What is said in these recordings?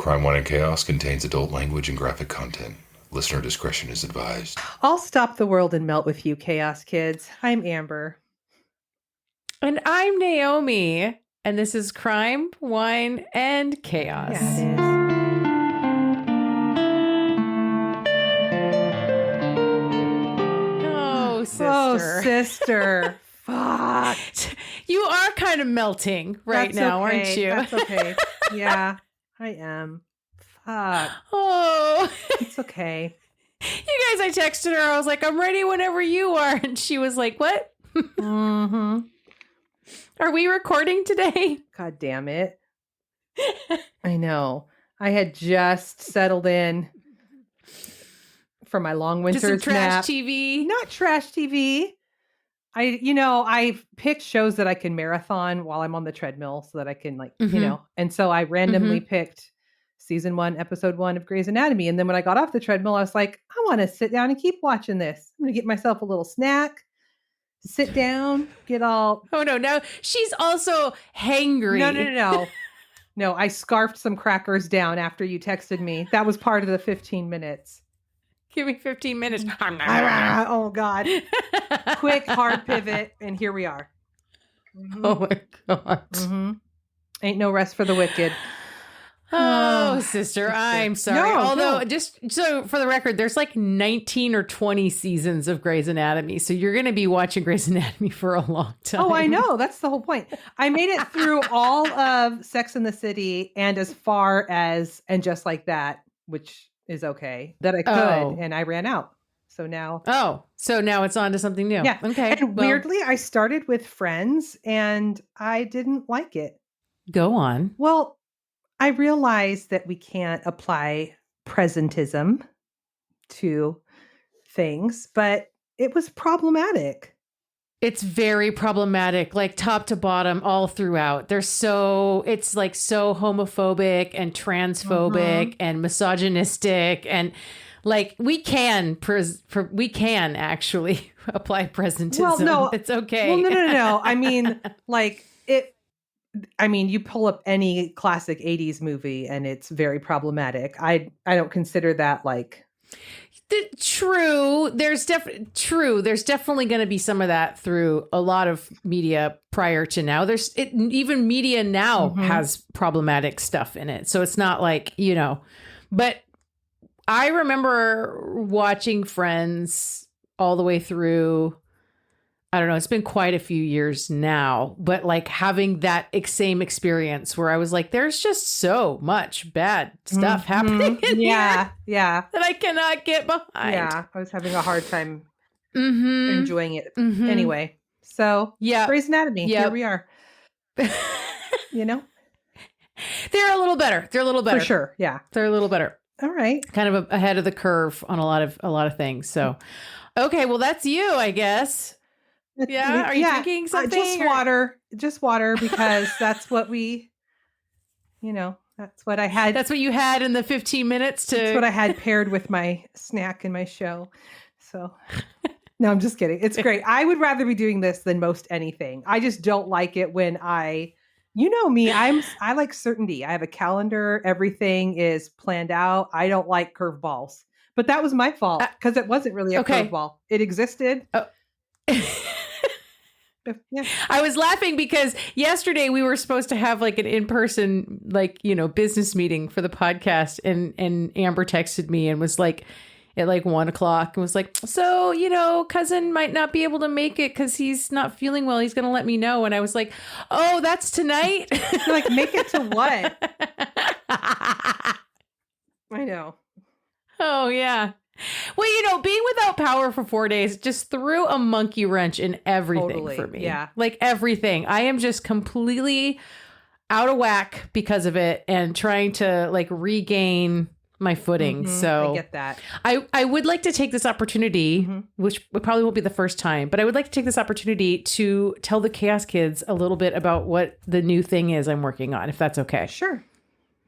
Crime, Wine, and Chaos contains adult language and graphic content. Listener discretion is advised. I'll stop the world and melt with you, Chaos Kids. I'm Amber. And I'm Naomi. And this is Crime, Wine, and Chaos. Yeah, it is. Oh, sister. Oh, sister. Fuck. You are kind of melting right now, okay. aren't you? That's okay. Yeah, I am. Fuck. Oh. It's okay. You guys, I texted her. I was like, I'm ready whenever you are. And she was like, what? Mm-hmm. Are we recording today? God damn it. I know. I had just settled in for my long winter's Just some trash nap. TV. Not trash TV. I've picked shows that I can marathon while I'm on the treadmill so that I can and so I randomly picked season 1, episode 1 of Grey's Anatomy. And then when I got off the treadmill, I was like, I want to sit down and keep watching this. I'm going to get myself a little snack, sit down, get all. Oh, no. Now she's also hangry. No. No, I scarfed some crackers down after you texted me. That was part of the 15 minutes. Give me 15 minutes. Oh, God. Quick, hard pivot. And here we are. Mm-hmm. Oh, my God. Mm-hmm. Ain't no rest for the wicked. Oh, sister, I'm sorry. Although, just so for the record, there's like 19 or 20 seasons of Grey's Anatomy. So you're going to be watching Grey's Anatomy for a long time. Oh, I know. That's the whole point. I made it through all of Sex and the City and as far as And Just Like That, which is okay, that I could. And I ran out. So now. Oh, so now it's on to something new. Yeah. Okay. And weirdly, I started with Friends and I didn't like it. Go on. Well, I realize that we can't apply presentism to things, but it was problematic. It's very problematic, like top to bottom, all throughout. It's like so homophobic and transphobic and misogynistic, and like we can actually apply presentism. Well, no, it's okay. Well, no. I mean, like it. I mean, you pull up any classic 80s movie and it's very problematic. I don't consider that like true. There's definitely going to be some of that through a lot of media prior to now. Even media now has problematic stuff in it. So it's not like, but I remember watching Friends all the way through. I don't know. It's been quite a few years now, but like having that same experience where I was like, there's just so much bad stuff happening in here that I cannot get behind. Yeah. I was having a hard time enjoying it. Anyway. So Grey's Anatomy. Here we are. They're a little better. For sure. Yeah. They're a little better. All right. Kind of ahead of the curve on a lot of things. So, okay. Well, that's you, I guess. Yeah. Are you drinking something? Just water because that's what that's what I had. That's what you had in the 15 minutes That's what I had paired with my snack in my show. So no, I'm just kidding. It's great. I would rather be doing this than most anything. I just don't like it when I like certainty. I have a calendar. Everything is planned out. I don't like curveballs, but that was my fault because it wasn't really a curveball. It existed. Oh. Yeah. I was laughing because yesterday we were supposed to have like an in-person, business meeting for the podcast. And Amber texted me and was like, at like 1:00 and was like, so, cousin might not be able to make it because he's not feeling well. He's going to let me know. And I was like, oh, that's tonight. You're like, make it to what? I know. Oh, yeah. Well, being without power for 4 days just threw a monkey wrench in everything for me. Yeah. Like everything. I am just completely out of whack because of it and trying to like regain my footing. So I get that. I would like to take this opportunity, which probably won't be the first time, but I would like to take this opportunity to tell the Chaos Kids a little bit about what the new thing is I'm working on, if that's okay. Sure.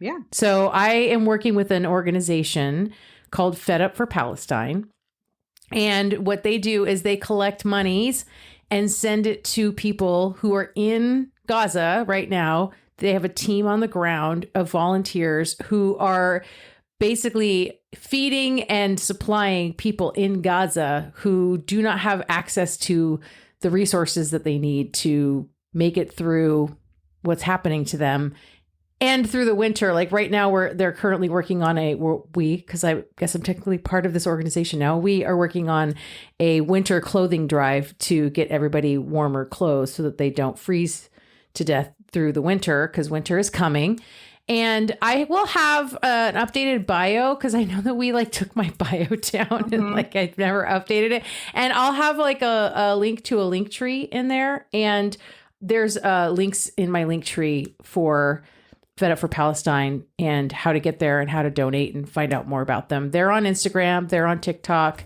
Yeah. So I am working with an organization called Fed Up for Palestine. And what they do is they collect monies and send it to people who are in Gaza right now They have a team on the ground of volunteers who are basically feeding and supplying people in Gaza who do not have access to the resources that they need to make it through what's happening to them and through the winter. Like right now, they're currently working on because I guess I'm technically part of this organization now. We are working on a winter clothing drive to get everybody warmer clothes so that they don't freeze to death through the winter, because winter is coming. And I will have an updated bio, because I know that we like took my bio down and like I've never updated it. And I'll have like a link to a link tree in there. And there's links in my link tree for Fed Up for Palestine and how to get there and how to donate and find out more about them. They're on Instagram. They're on TikTok.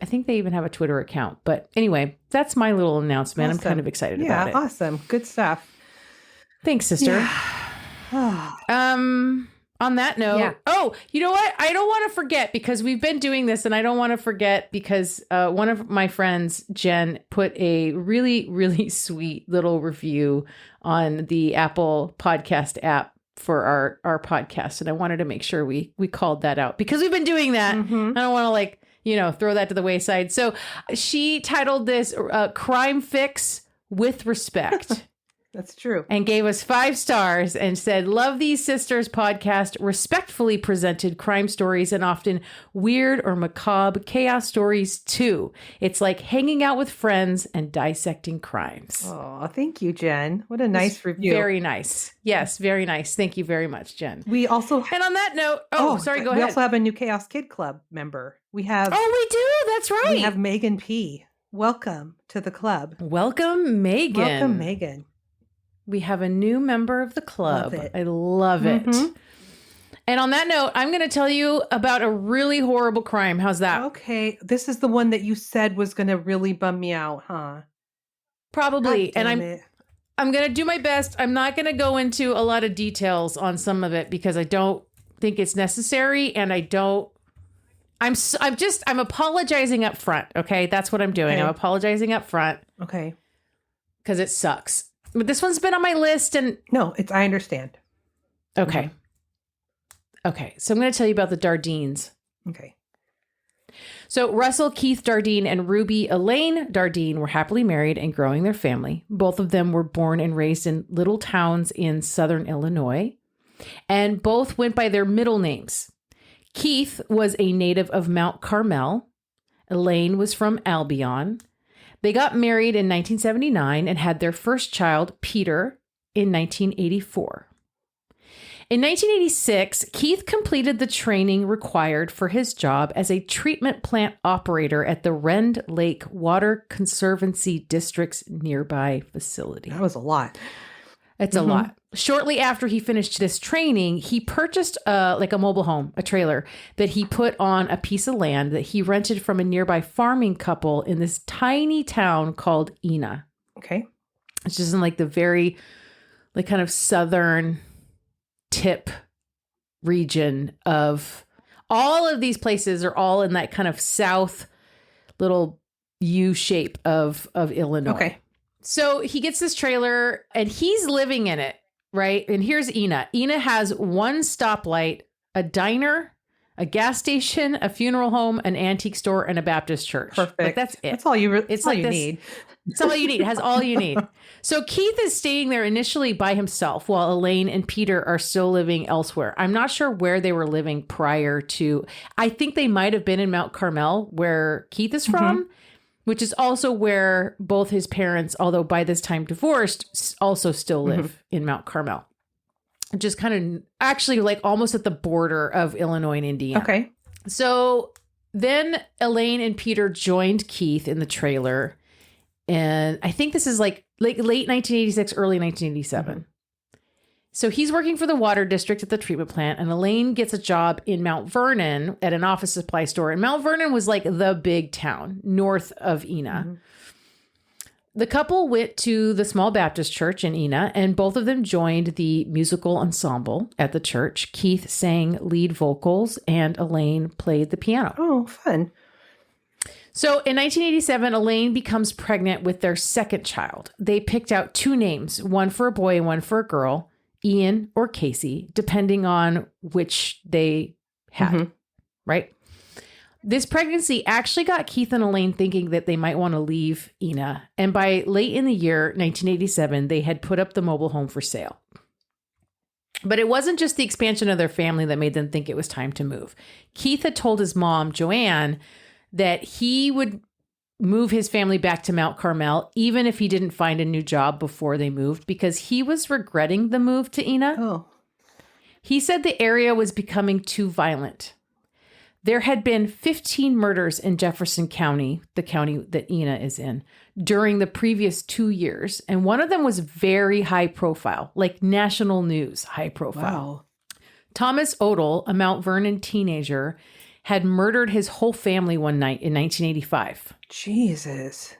I think they even have a Twitter account. But anyway, that's my little announcement. Awesome. I'm kind of excited about it. Yeah, awesome. Good stuff. Thanks, sister. Yeah. On that note, oh, you know what? I don't want to forget, because we've been doing this and I don't want to forget, because one of my friends, Jen, put a really, really sweet little review on the Apple podcast app for our podcast. And I wanted to make sure we called that out, because we've been doing that. I don't want to throw that to the wayside. So she titled this Crime Fix with Respect. That's true. And gave us 5 stars and said, "Love these sisters podcast, respectfully presented crime stories and often weird or macabre chaos stories too. It's like hanging out with friends and dissecting crimes." Oh, thank you, Jen. What a nice review. Very nice. Yes, very nice. Thank you very much, Jen. We also... And on that note, sorry, go ahead. We also have a new Chaos Kid Club member. We have... Oh, we do? That's right. We have Megan P. Welcome to the club. Welcome, Megan. Welcome, Megan. We have a new member of the club. Love it. I love it. And on that note, I'm going to tell you about a really horrible crime. How's that? Okay. This is the one that you said was going to really bum me out, huh? Probably. God damn And it. I'm going to do my best. I'm not going to go into a lot of details on some of it, because I don't think it's necessary. And I'm apologizing up front. Okay. That's what I'm doing. Okay. I'm apologizing up front. Okay. Because it sucks. But this one's been on my list and... No, I understand. Okay. Okay. So I'm going to tell you about the Dardeens. Okay. So Russell Keith Dardeen and Ruby Elaine Dardeen were happily married and growing their family. Both of them were born and raised in little towns in southern Illinois, and both went by their middle names. Keith was a native of Mount Carmel. Elaine was from Albion. They got married in 1979 and had their first child, Peter, in 1984. In 1986, Keith completed the training required for his job as a treatment plant operator at the Rend Lake Water Conservancy District's nearby facility. That was a lot. It's a lot. Shortly after he finished this training, he purchased a mobile home, a trailer that he put on a piece of land that he rented from a nearby farming couple in this tiny town called Ena. Okay. It's just in the very kind of southern tip region of all of these places are all in that kind of south little U shape of Illinois. Okay. So he gets this trailer and he's living in it, right? And here's Ena. Ena has one stoplight, a diner, a gas station, a funeral home, an antique store, and a Baptist church. Perfect. That's it. That's all you need. It's all you need. It has all you need. So Keith is staying there initially by himself while Elaine and Peter are still living elsewhere. I'm not sure where they were living prior to. I think they might have been in Mount Carmel, where Keith is from, which is also where both his parents, although by this time divorced, also still live in Mount Carmel. Just kind of actually almost at the border of Illinois and Indiana. Okay. So then Elaine and Peter joined Keith in the trailer. And I think this is late 1986, early 1987. So he's working for the water district at the treatment plant, and Elaine gets a job in Mount Vernon at an office supply store. And Mount Vernon was the big town north of Ena. The couple went to the small Baptist church in Ena, and both of them joined the musical ensemble at the church. Keith sang lead vocals, and Elaine played the piano. Oh, fun. So in 1987, Elaine becomes pregnant with their second child. They picked out 2 names, one for a boy and one for a girl. Ian or Casey, depending on which they had, right? This pregnancy actually got Keith and Elaine thinking that they might want to leave Ina. And by late in the year, 1987, they had put up the mobile home for sale. But it wasn't just the expansion of their family that made them think it was time to move. Keith had told his mom, Joanne, that he would move his family back to Mount Carmel, even if he didn't find a new job before they moved, because he was regretting the move to Ina. Oh. He said the area was becoming too violent. There had been 15 murders in Jefferson County, the county that Ina is in, during the previous 2 years. And one of them was very high profile, like national news high profile. Wow. Thomas Odell, a Mount Vernon teenager, had murdered his whole family one night in 1985. Jesus.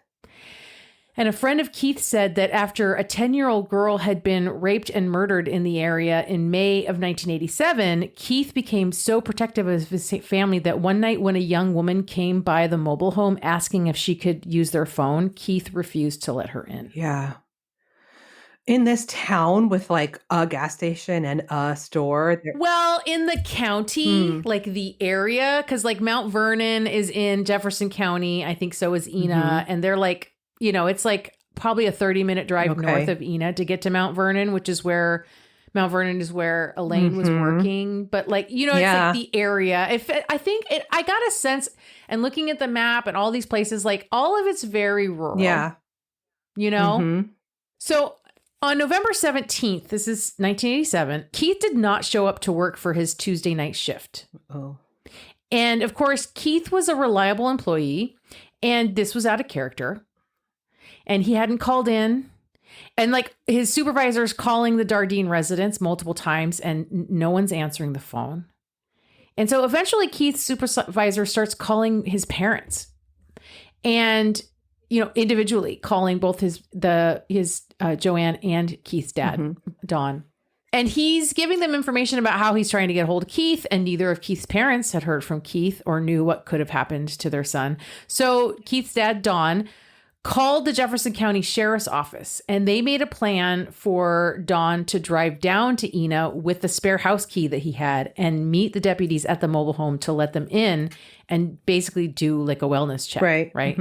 And a friend of Keith said that after a 10-year-old girl had been raped and murdered in the area in May of 1987, Keith became so protective of his family that one night when a young woman came by the mobile home asking if she could use their phone, Keith refused to let her in. Yeah. In this town with like a gas station and a store. Well, in the county, like the area, because like Mount Vernon is in Jefferson County. I think so is Ina. And they're like, you know, it's like probably a 30-minute drive north of Ina to get to Mount Vernon, which is where Mount Vernon is where Elaine was working. But like, you know, it's like the area. I got a sense, and looking at the map and all these places, like all of it's very rural. Yeah. You know? So on November 17th, this is 1987, Keith did not show up to work for his Tuesday night shift. Oh. And of course, Keith was a reliable employee, and this was out of character. And he hadn't called in. And like his supervisor's calling the Dardeen residence multiple times, and no one's answering the phone. And so eventually Keith's supervisor starts calling his parents. And you know, individually calling both his Joanne and Keith's dad, Don. And he's giving them information about how he's trying to get a hold of Keith, and neither of Keith's parents had heard from Keith or knew what could have happened to their son. So Keith's dad, Don, called the Jefferson County Sheriff's Office, and they made a plan for Don to drive down to Ina with the spare house key that he had and meet the deputies at the mobile home to let them in and basically do like a wellness check. Right.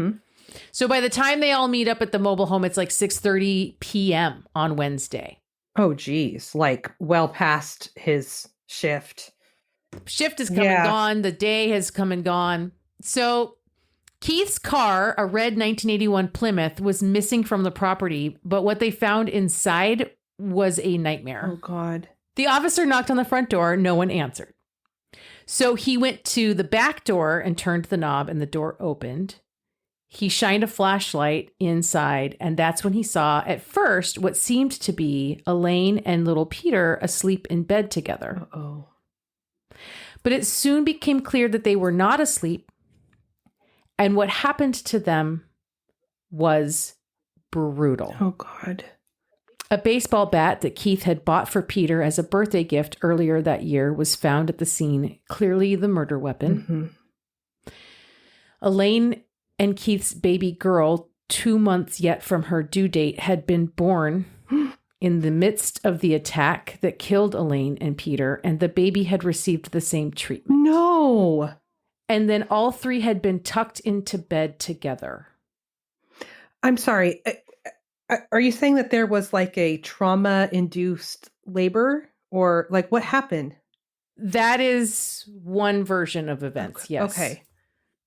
So by the time they all meet up at the mobile home, it's like 6:30 p.m. on Wednesday. Oh, geez. Like well past his shift. Shift is come and gone. The day has come and gone. So Keith's car, a red 1981 Plymouth, was missing from the property, but what they found inside was a nightmare. Oh, God. The officer knocked on the front door. No one answered. So he went to the back door and turned the knob, and the door opened. He shined a flashlight inside, and that's when he saw, at first, what seemed to be Elaine and little Peter asleep in bed together. Uh-oh. But it soon became clear that they were not asleep, and what happened to them was brutal. Oh, God. A baseball bat that Keith had bought for Peter as a birthday gift earlier that year was found at the scene, clearly the murder weapon. Elaine and Keith's baby girl, 2 months yet from her due date, had been born in the midst of the attack that killed Elaine and Peter, and the baby had received the same treatment. No. And then all three had been tucked into bed together. I'm sorry. Are you saying that there was like a trauma-induced labor, or like what happened? That is one version of events, yes. Okay.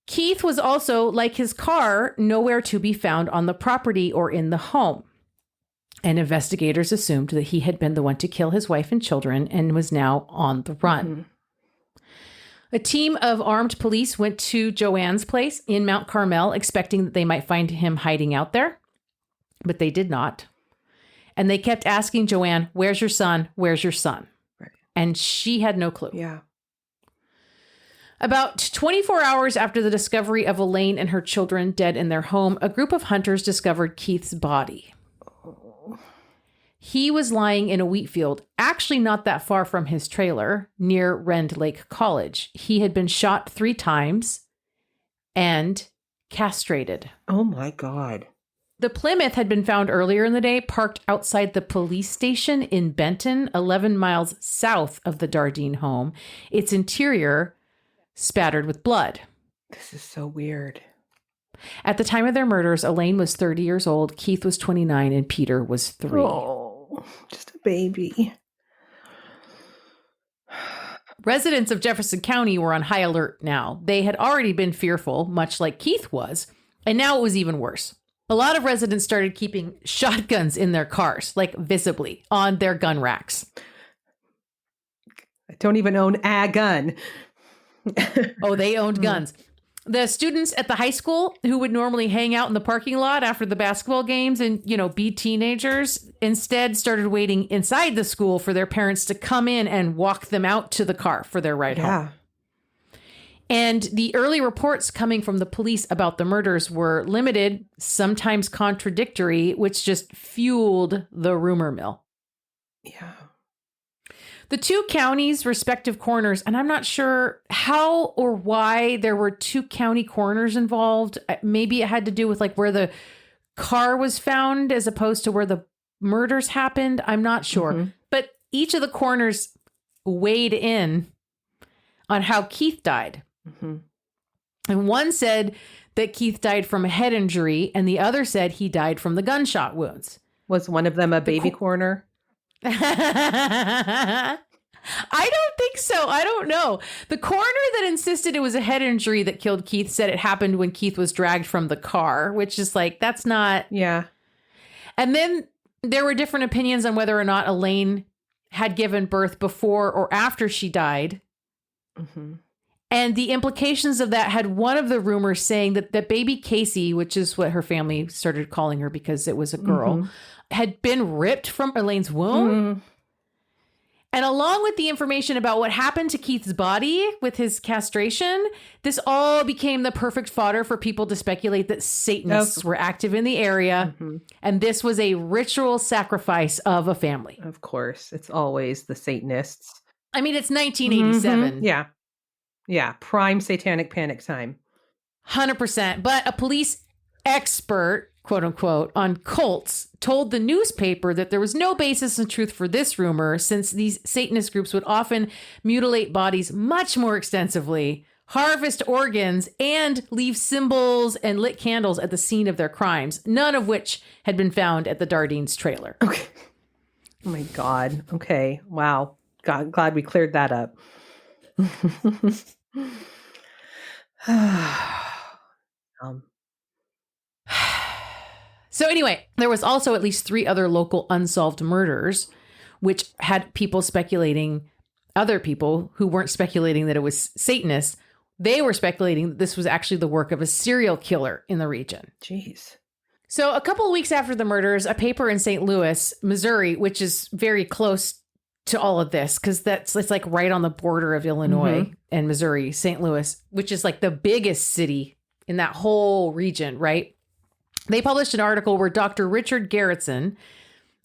Keith was also, like his car, nowhere to be found on the property or in the home. And investigators assumed that he had been the one to kill his wife and children and was now on the run. A team of armed police went to Joanne's place in Mount Carmel, expecting that they might find him hiding out there. But they did not. And they kept asking Joanne, "Where's your son? Where's your son?" Right. And she had no clue. Yeah. About 24 hours after the discovery of Elaine and her children dead in their home, a group of hunters discovered Keith's body. He was lying in a wheat field, actually not that far from his trailer, near Rend Lake College. He had been shot 3 times and castrated. Oh, my God. The Plymouth had been found earlier in the day, parked outside the police station in Benton, 11 miles south of the Dardeen home. Its interior spattered with blood. This is so weird. At the time of their murders, Elaine was 30 years old, Keith was 29, and Peter was 3. Oh, just a baby. Residents of Jefferson County were on high alert now. They had already been fearful, much like Keith was, and now it was even worse. A lot of residents started keeping shotguns in their cars, like visibly, on their gun racks. I don't even own a gun. Oh, they owned guns. The students at the high school who would normally hang out in the parking lot after the basketball games and, be teenagers, instead started waiting inside the school for their parents to come in and walk them out to the car for their ride home. And the early reports coming from the police about the murders were limited, sometimes contradictory, which just fueled the rumor mill. Yeah. The two counties' respective coroners, and I'm not sure how or why there were two county coroners involved. Maybe it had to do with like where the car was found as opposed to where the murders happened. I'm not sure. Mm-hmm. But each of the coroners weighed in on how Keith died. Mm-hmm. And one said that Keith died from a head injury, and the other said he died from the gunshot wounds. Was one of them a baby coroner? I don't think so. I don't know. The coroner that insisted it was a head injury that killed Keith said it happened when Keith was dragged from the car, which is like, that's not. Yeah. And then there were different opinions on whether or not Elaine had given birth before or after she died. Mm-hmm. And the implications of that had one of the rumors saying that baby Casey, which is what her family started calling her because it was a girl, mm-hmm. had been ripped from Elaine's womb. Mm. And along with the information about what happened to Keith's body with his castration, this all became the perfect fodder for people to speculate that Satanists were active in the area. Mm-hmm. And this was a ritual sacrifice of a family. Of course. It's always the Satanists. I mean, it's 1987. Mm-hmm. Yeah. Yeah. Prime satanic panic time. 100%. But a police expert, quote unquote, on cults told the newspaper that there was no basis in truth for this rumor, since these Satanist groups would often mutilate bodies much more extensively, harvest organs, and leave symbols and lit candles at the scene of their crimes, none of which had been found at the Dardeen's trailer. Okay. Oh my God. Okay. Wow. Glad we cleared that up. So anyway, there was also at least 3 other local unsolved murders, which had people speculating, other people who weren't speculating that it was Satanists. They were speculating that this was actually the work of a serial killer in the region. Jeez. So a couple of weeks after the murders, a paper in St. Louis, Missouri, which is very close to all of this, because it's like right on the border of Illinois mm-hmm. and Missouri, St. Louis, which is like the biggest city in that whole region, right? They published an article where Dr. Richard Garretson,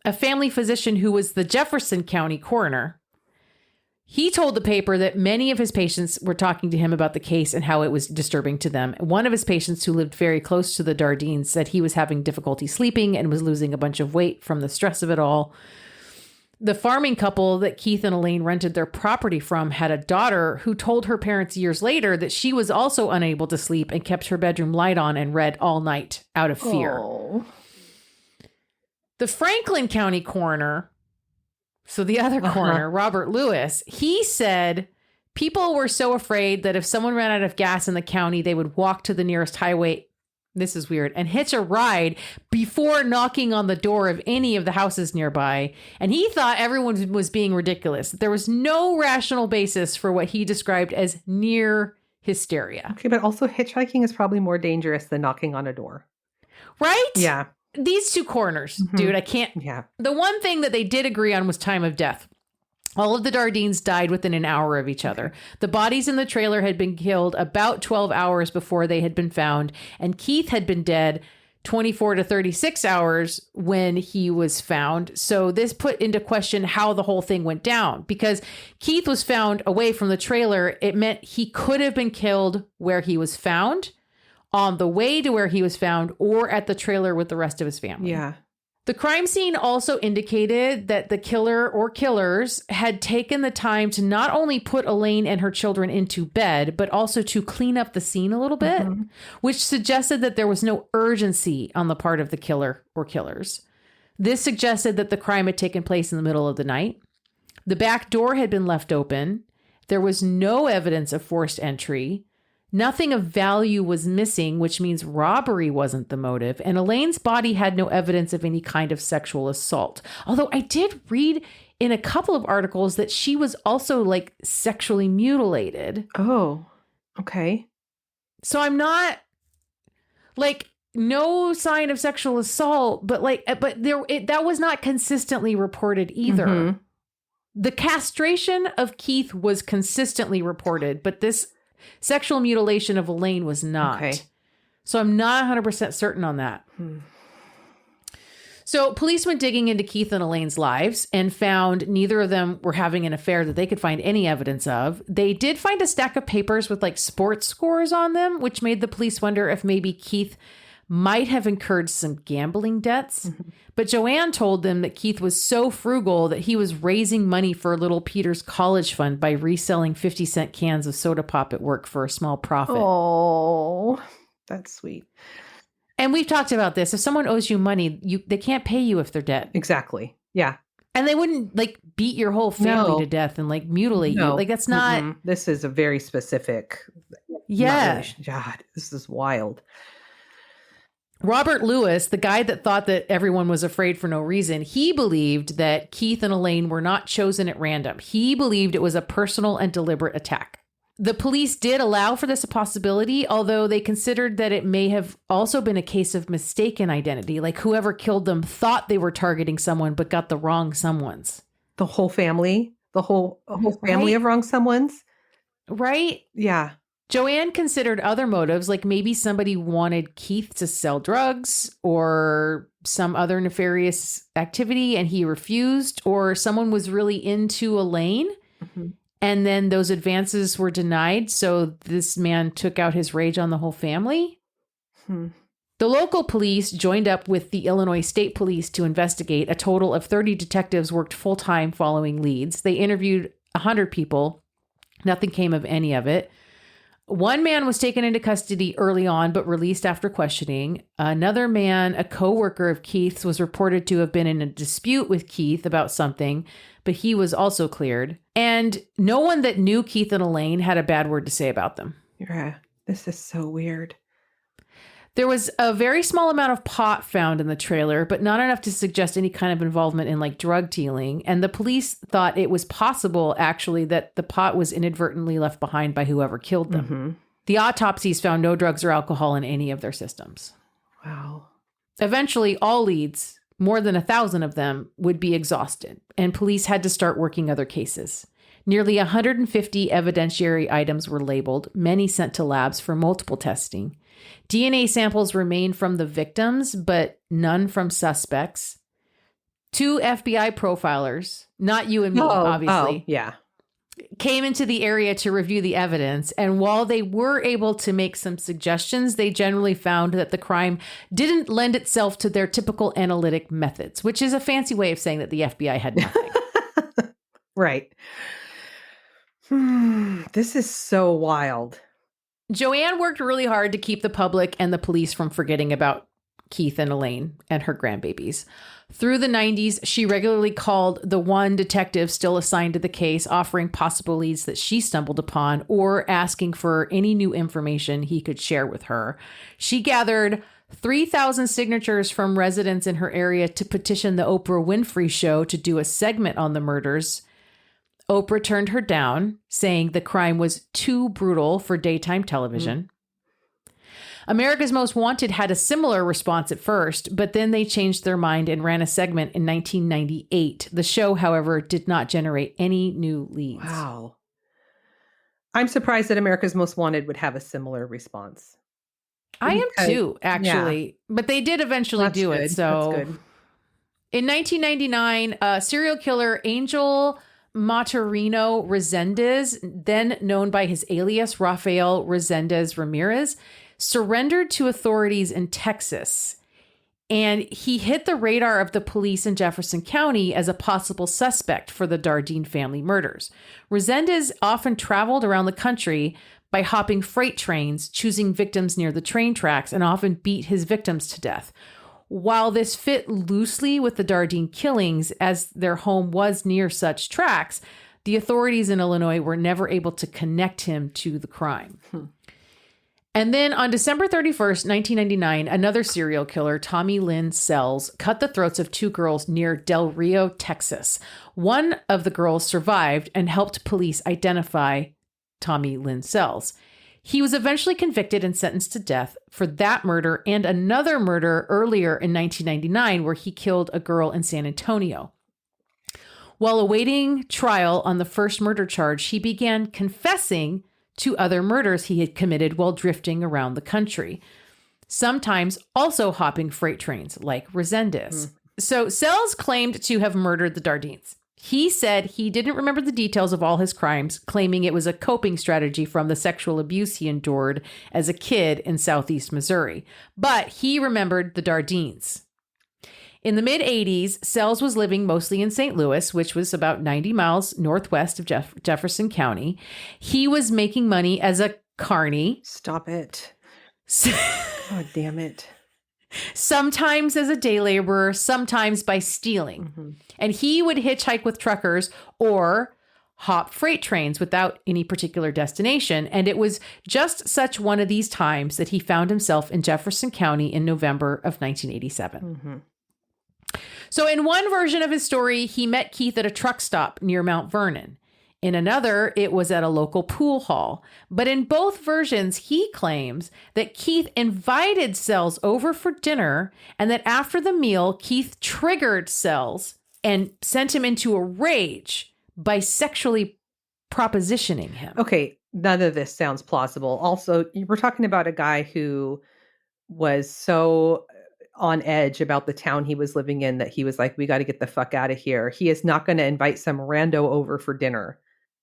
a family physician who was the Jefferson County coroner, he told the paper that many of his patients were talking to him about the case and how it was disturbing to them. One of his patients, who lived very close to the Dardeens, said he was having difficulty sleeping and was losing a bunch of weight from the stress of it all. The farming couple that Keith and Elaine rented their property from had a daughter who told her parents years later that she was also unable to sleep and kept her bedroom light on and read all night out of fear. Oh. The Franklin County coroner, so the other coroner, Robert Lewis, he said people were so afraid that if someone ran out of gas in the county, they would walk to the nearest highway. This is weird. And hitch a ride before knocking on the door of any of the houses nearby. And he thought everyone was being ridiculous. There was no rational basis for what he described as near hysteria. Okay, but also hitchhiking is probably more dangerous than knocking on a door. Right? Yeah. These two coroners, mm-hmm. dude, I can't. Yeah. The one thing that they did agree on was time of death. All of the Dardeens died within an hour of each other. The bodies in the trailer had been killed about 12 hours before they had been found, and Keith had been dead 24 to 36 hours when he was found. So this put into question how the whole thing went down. Because Keith was found away from the trailer, it meant he could have been killed where he was found, on the way to where he was found, or at the trailer with the rest of his family. Yeah. The crime scene also indicated that the killer or killers had taken the time to not only put Elaine and her children into bed, but also to clean up the scene a little bit, which suggested that there was no urgency on the part of the killer or killers. This suggested that the crime had taken place in the middle of the night. The back door had been left open. There was no evidence of forced entry. Nothing of value was missing, which means robbery wasn't the motive. And Elaine's body had no evidence of any kind of sexual assault. Although I did read in a couple of articles that she was also like sexually mutilated. Oh, okay. So I'm not like no sign of sexual assault, but that was not consistently reported either. Mm-hmm. The castration of Keith was consistently reported, but this sexual mutilation of Elaine was not. Okay. So I'm not 100% certain on that. So police went digging into Keith and Elaine's lives and found neither of them were having an affair that they could find any evidence of. They did find a stack of papers with like sports scores on them, which made the police wonder if maybe Keith might have incurred some gambling debts. But Joanne told them that Keith was so frugal that he was raising money for little Peter's college fund by reselling 50-cent cans of soda pop at work for a small profit. Oh, that's sweet. And we've talked about this. If someone owes you money, they can't pay you if they're dead. Exactly. Yeah. And they wouldn't like beat your whole family to death and like mutilate you. Like that's not. This is a very specific. Yeah. God, this is wild. Robert Lewis, the guy that thought that everyone was afraid for no reason, he believed that Keith and Elaine were not chosen at random. He believed it was a personal and deliberate attack. The police did allow for this possibility, although they considered that it may have also been a case of mistaken identity. Like whoever killed them thought they were targeting someone, but got the wrong someone's. The whole family? The whole family of wrong someone's? Right? Yeah. Joanne considered other motives, like maybe somebody wanted Keith to sell drugs or some other nefarious activity and he refused, or someone was really into Elaine and then those advances were denied. So this man took out his rage on the whole family. The local police joined up with the Illinois State Police to investigate. A total of 30 detectives worked full-time following leads. They interviewed 100 people. Nothing came of any of it. One man was taken into custody early on, but released after questioning. Another man, a co-worker of Keith's, was reported to have been in a dispute with Keith about something, but he was also cleared. And no one that knew Keith and Elaine had a bad word to say about them. Yeah, this is so weird. There was a very small amount of pot found in the trailer, but not enough to suggest any kind of involvement in like drug dealing. And the police thought it was possible, actually, that the pot was inadvertently left behind by whoever killed them. The autopsies found no drugs or alcohol in any of their systems. Wow. Eventually, all leads, more than 1,000 of them, would be exhausted, and police had to start working other cases. Nearly 150 evidentiary items were labeled, many sent to labs for multiple testing. DNA samples remained from the victims, but none from suspects. 2 FBI profilers, not you and me, obviously, came into the area to review the evidence. And while they were able to make some suggestions, they generally found that the crime didn't lend itself to their typical analytic methods, which is a fancy way of saying that the FBI had nothing. Right. This is so wild. Joanne worked really hard to keep the public and the police from forgetting about Keith and Elaine and her grandbabies. Through the 90s, she regularly called the one detective still assigned to the case, offering possible leads that she stumbled upon or asking for any new information he could share with her. She gathered 3,000 signatures from residents in her area to petition the Oprah Winfrey Show to do a segment on the murders. Oprah turned her down, saying the crime was too brutal for daytime television. America's Most Wanted had a similar response at first, but then they changed their mind and ran a segment in 1998. The show, however, did not generate any new leads. Wow. I'm surprised that America's Most Wanted would have a similar response. I am too, actually. Yeah. But they did eventually do it. So that's good. In 1999, serial killer Angel Maturino Resendez, then known by his alias Rafael Resendez Ramirez, surrendered to authorities in Texas. And he hit the radar of the police in Jefferson County as a possible suspect for the Dardeen family murders. Resendez often traveled around the country by hopping freight trains, choosing victims near the train tracks, and often beat his victims to death. While this fit loosely with the Dardeen killings, as their home was near such tracks, the authorities in Illinois were never able to connect him to the crime. And then on December 31st, 1999, another serial killer, Tommy Lynn Sells, cut the throats of 2 girls near Del Rio, Texas. One of the girls survived and helped police identify Tommy Lynn Sells. He was eventually convicted and sentenced to death for that murder and another murder earlier in 1999 where he killed a girl in San Antonio. While awaiting trial on the first murder charge, he began confessing to other murders he had committed while drifting around the country, sometimes also hopping freight trains like Resendez. So Sells claimed to have murdered the Dardeens. He said he didn't remember the details of all his crimes, claiming it was a coping strategy from the sexual abuse he endured as a kid in southeast Missouri. But he remembered the Dardeens. In the mid-'80s, Sells was living mostly in St. Louis, which was about 90 miles northwest of Jefferson County. He was making money as a carny. Stop it. God damn it. Sometimes as a day laborer, sometimes by stealing. And he would hitchhike with truckers or hop freight trains without any particular destination. And it was just such one of these times that he found himself in Jefferson County in November of 1987. So in one version of his story, he met Keith at a truck stop near Mount Vernon. In another, it was at a local pool hall. But in both versions, he claims that Keith invited Sells over for dinner and that after the meal, Keith triggered Sells and sent him into a rage by sexually propositioning him. Okay, none of this sounds plausible. Also, we're talking about a guy who was so on edge about the town he was living in that he was like, we got to get the fuck out of here. He is not going to invite some rando over for dinner.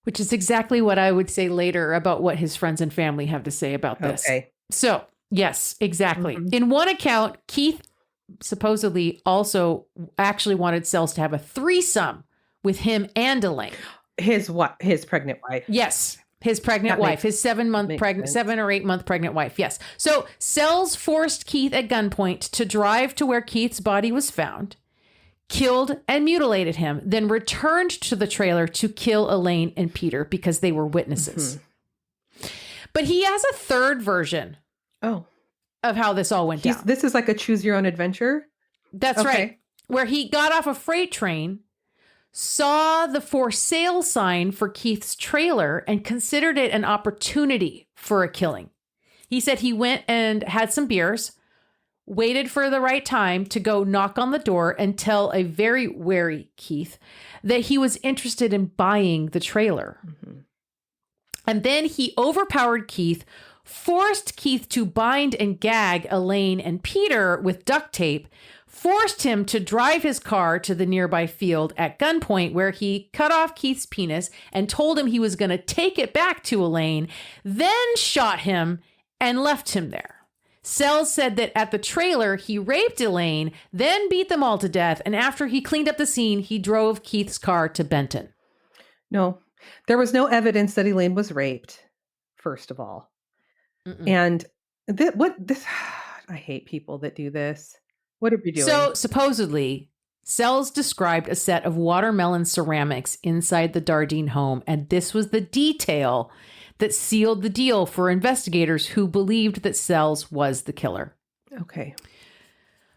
Which is exactly what I would say later about what his friends and family have to say about this. Okay. So, yes, exactly. In one account, Keith supposedly also actually wanted Sells to have a threesome with him and Elaine. His what? His pregnant wife. Yes. His pregnant wife, his 7 or 8 month pregnant wife. Yes. So Sells forced Keith at gunpoint to drive to where Keith's body was found, killed and mutilated him, then returned to the trailer to kill Elaine and Peter because they were witnesses. But he has a third version of how this all went down. This is like a choose your own adventure? That's right. Where he got off a freight train, saw the for sale sign for Keith's trailer and considered it an opportunity for a killing. He said he went and had some beers, waited for the right time to go knock on the door and tell a very wary Keith that he was interested in buying the trailer. And then he overpowered Keith, forced Keith to bind and gag Elaine and Peter with duct tape, forced him to drive his car to the nearby field at gunpoint where he cut off Keith's penis and told him he was going to take it back to Elaine, then shot him and left him there. Sells said that at the trailer, he raped Elaine, then beat them all to death. And after he cleaned up the scene, he drove Keith's car to Benton. No, there was no evidence that Elaine was raped, first of all. And I hate people that do this. What are we doing? So supposedly, Sells described a set of watermelon ceramics inside the Dardeen home, and this was the detail that sealed the deal for investigators who believed that Sells was the killer. Okay.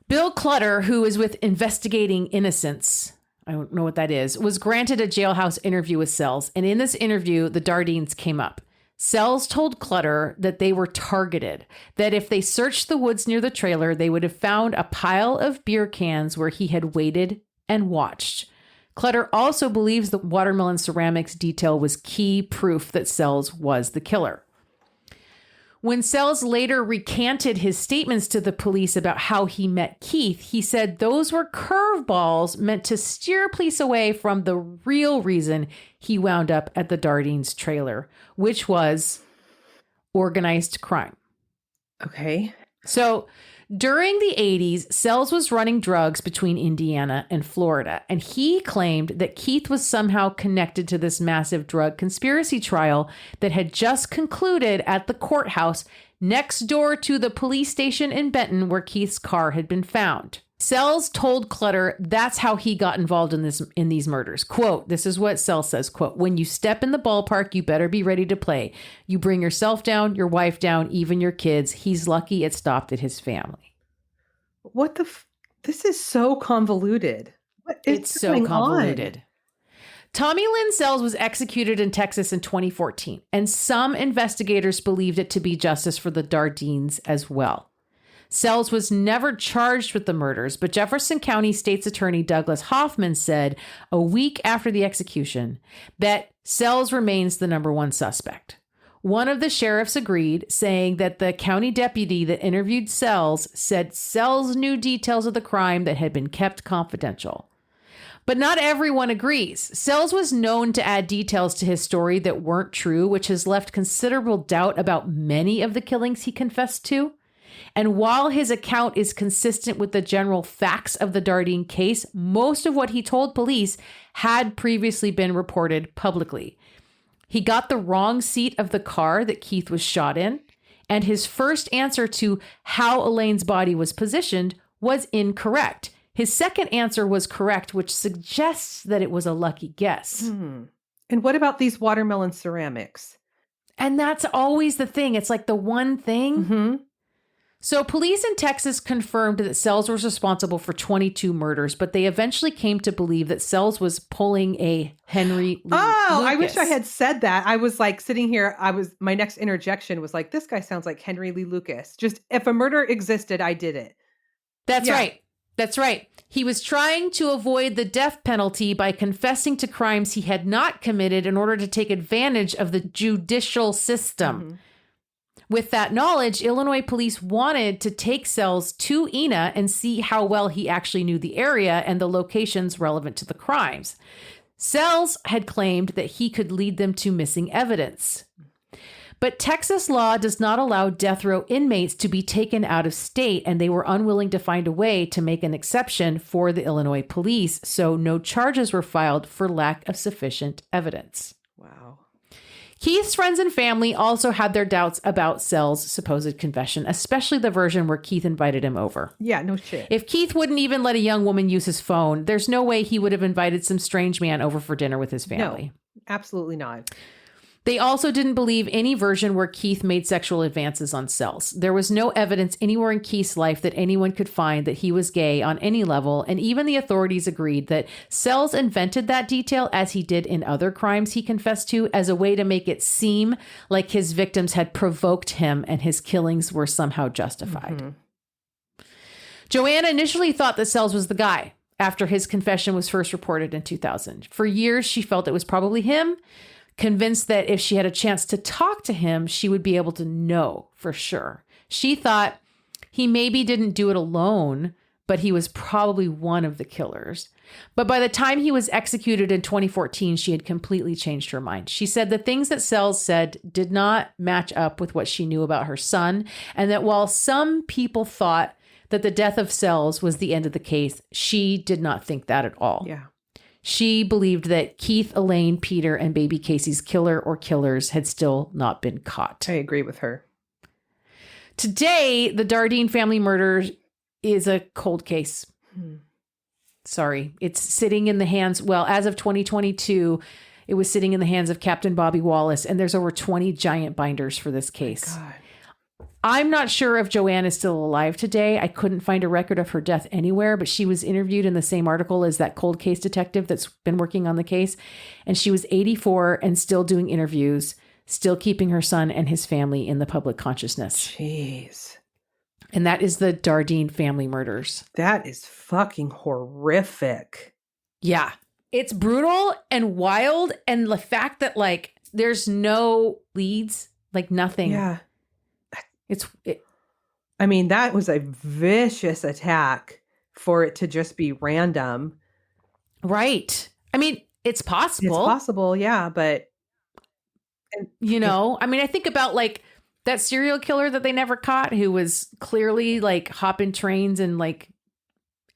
Bill Clutter, who is with Investigating Innocence, I don't know what that is, was granted a jailhouse interview with Sells, and in this interview, the Dardeens came up. Sells told Clutter that they were targeted, that if they searched the woods near the trailer, they would have found a pile of beer cans where he had waited and watched. Clutter also believes the watermelon ceramics detail was key proof that Sells was the killer. When Sells later recanted his statements to the police about how he met Keith, he said those were curveballs meant to steer police away from the real reason he wound up at the Dardeen's trailer, which was organized crime. Okay. So during the 80s, Sells was running drugs between Indiana and Florida, and he claimed that Keith was somehow connected to this massive drug conspiracy trial that had just concluded at the courthouse next door to the police station in Benton where Keith's car had been found. Sells told Clutter that's how he got involved in these murders. Quote, this is what Sells says, quote, when you step in the ballpark, you better be ready to play. You bring yourself down, your wife down, even your kids. He's lucky it stopped at his family. What the this is so convoluted. What is It's so convoluted. Tommy Lynn Sells was executed in Texas in 2014, and some investigators believed it to be justice for the Dardeens as well. Sells was never charged with the murders, but Jefferson County State's Attorney Douglas Hoffman said a week after the execution that Sells remains the number one suspect. One of the sheriffs agreed, saying that the county deputy that interviewed Sells said Sells knew details of the crime that had been kept confidential. But not everyone agrees. Sells was known to add details to his story that weren't true, which has left considerable doubt about many of the killings he confessed to. And while his account is consistent with the general facts of the Dardeen case, most of what he told police had previously been reported publicly. He got the wrong seat of the car that Keith was shot in, and his first answer to how Elaine's body was positioned was incorrect. His second answer was correct, which suggests that it was a lucky guess. And what about these watermelon ceramics? And that's always the thing. It's like the one thing. Mm-hmm. So police in Texas confirmed that Sells was responsible for 22 murders, but they eventually came to believe that Sells was pulling a Henry Lee Oh, I wish Lucas. I had said that. I was like sitting here. My next interjection was like, this guy sounds like Henry Lee Lucas. Just if a murder existed, I did it. That's Yeah. right. That's right. He was trying to avoid the death penalty by confessing to crimes he had not committed in order to take advantage of the judicial system. Mm-hmm. With that knowledge, Illinois police wanted to take Sells to Ena and see how well he actually knew the area and the locations relevant to the crimes. Sells had claimed that he could lead them to missing evidence. But Texas law does not allow death row inmates to be taken out of state, and they were unwilling to find a way to make an exception for the Illinois police, so no charges were filed for lack of sufficient evidence. Wow. Keith's friends and family also had their doubts about Sells' supposed confession, especially the version where Keith invited him over. Yeah, no shit. If Keith wouldn't even let a young woman use his phone, there's no way he would have invited some strange man over for dinner with his family. No, absolutely not. They also didn't believe any version where Keith made sexual advances on Sells. There was no evidence anywhere in Keith's life that anyone could find that he was gay on any level, and even the authorities agreed that Sells invented that detail, as he did in other crimes he confessed to, as a way to make it seem like his victims had provoked him and his killings were somehow justified. Mm-hmm. Joanna initially thought that Sells was the guy after his confession was first reported in 2000. For years, she felt it was probably him, convinced that if she had a chance to talk to him, she would be able to know for sure. She thought he maybe didn't do it alone, but he was probably one of the killers. But by the time he was executed in 2014, she had completely changed her mind. She said the things that Sells said did not match up with what she knew about her son, and that while some people thought that the death of Sells was the end of the case, she did not think that at all. Yeah. She believed that Keith, Elaine, Peter, and baby Casey's killer or killers had still not been caught. I agree with her. Today, the Dardeen family murder is a cold case. Sorry. It's sitting in the hands, well, as of 2022, it was sitting in the hands of Captain Bobby Wallace, and there's over 20 giant binders for this case. God. I'm not sure if Joanne is still alive today. I couldn't find a record of her death anywhere, but she was interviewed in the same article as that cold case detective that's been working on the case. And she was 84 and still doing interviews, still keeping her son and his family in the public consciousness. Jeez. And that is the Dardeen family murders. That is fucking horrific. Yeah. It's brutal and wild. And the fact that like there's no leads, like nothing. Yeah. I mean, that was a vicious attack for it to just be random. Right. I mean, it's possible. It's possible, yeah, but You know, I mean, I think about like That serial killer that they never caught, who was clearly like hopping trains and like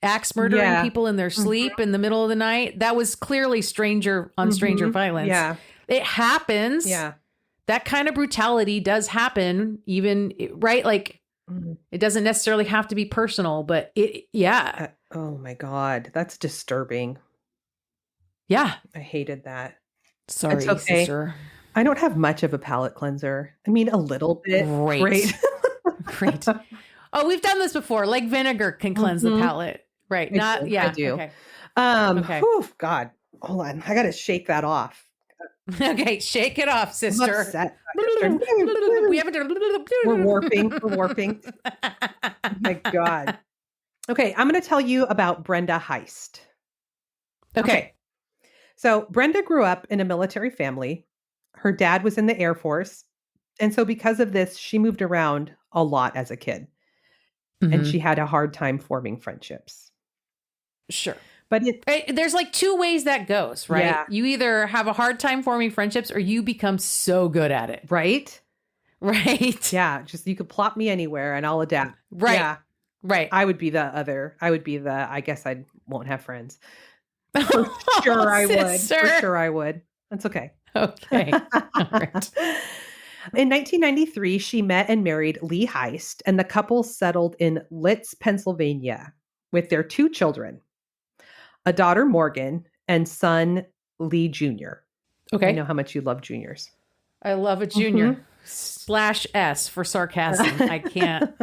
axe murdering people in their sleep in the middle of the night. That was clearly stranger violence. Yeah. It happens. Yeah. That kind of brutality does happen, even, right? Like, it doesn't necessarily have to be personal, but oh my God. That's disturbing. Yeah. I hated that. Sorry, It's okay. sister. I don't have much of a palate cleanser. I mean, a little bit. Great. Great. Oh, we've done this before. Like vinegar can cleanse the palate. Right. I do. Okay. Whew, God. Hold on. I got to shake that off. Okay. Shake it off, I'm sister. upset. We haven't done. We're warping. Oh my God. Okay. I'm going to tell you about Brenda Heist. Okay. So Brenda grew up in a military family. Her dad was in the Air Force. And so because of this, she moved around a lot as a kid. And she had a hard time forming friendships. Sure. But there's like two ways that goes, right? Yeah. You either have a hard time forming friendships or you become so good at it. Right? Right. Yeah. Just you could plop me anywhere and I'll adapt. Right. Yeah. Right. I would be I guess I won't have friends. For sure I would. For sure I would. That's okay. Okay. All right. In 1993, she met and married Lee Heist, and the couple settled in Litz, Pennsylvania, with their 2 children, a daughter, Morgan, and son, Lee Jr. Okay. I know how much you love juniors. I love a junior. /S for sarcasm. I can't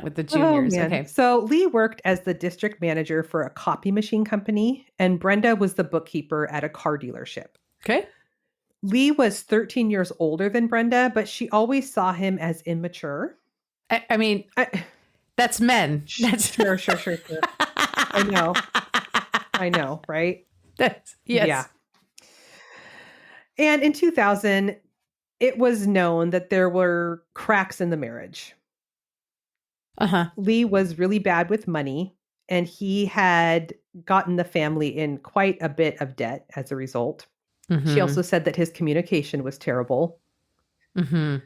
with the juniors. Okay. So Lee worked as the district manager for a copy machine company, and Brenda was the bookkeeper at a car dealership. Okay. Lee was 13 years older than Brenda, but she always saw him as immature. I mean, that's men. That's Sure. I know, right? Yes. Yeah. And in 2000, it was known that there were cracks in the marriage. Lee was really bad with money, and he had gotten the family in quite a bit of debt as a result. She also said that his communication was terrible.